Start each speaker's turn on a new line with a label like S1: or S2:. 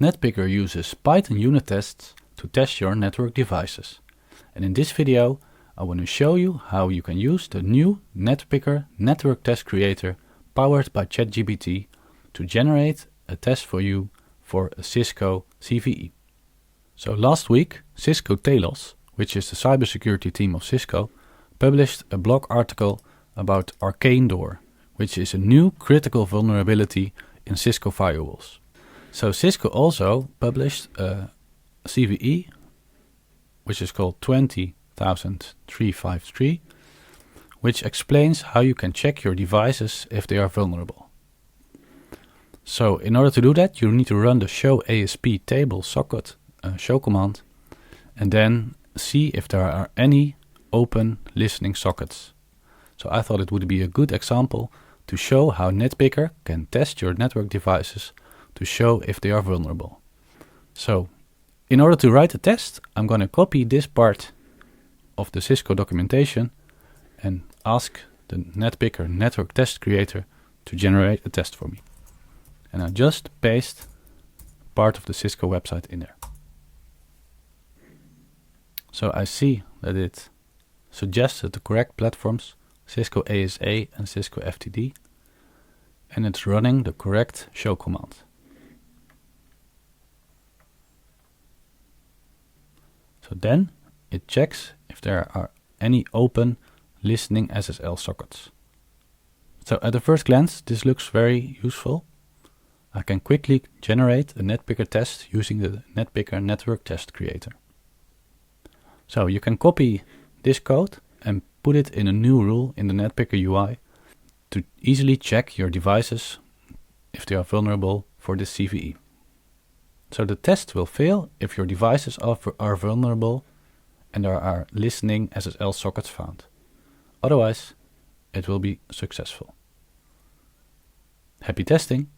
S1: Netpicker uses Python unit tests to test your network devices. And in this video, I want to show you how you can use the new Netpicker Network Test Creator powered by ChatGPT to generate a test for you for a Cisco CVE. So last week, Cisco Telos, which is the cybersecurity team of Cisco, published a blog article about ArcaneDoor, which is a new critical vulnerability in Cisco firewalls. So Cisco also published a CVE, which is called 20,353, which explains how you can check your devices if they are vulnerable. So in order to do that, you need to run the show ASP table socket show command and then see if there are any open listening sockets. So I thought it would be a good example to show how Netpicker can test your network devices to show if they are vulnerable. So in order to write a test, I'm going to copy this part of the Cisco documentation and ask the Netpicker Network Test Creator to generate a test for me. And I just paste part of the Cisco website in there. So I see that it suggested the correct platforms, Cisco ASA and Cisco FTD, and it's running the correct show command. So then it checks if there are any open listening SSL sockets. So at the first glance, this looks very useful. I can quickly generate a Netpicker test using the Netpicker Network Test Creator. So you can copy this code and put it in a new rule in the Netpicker UI to easily check your devices if they are vulnerable for this CVE. So the test will fail if your devices are vulnerable and there are listening SSL sockets found. Otherwise, it will be successful. Happy testing!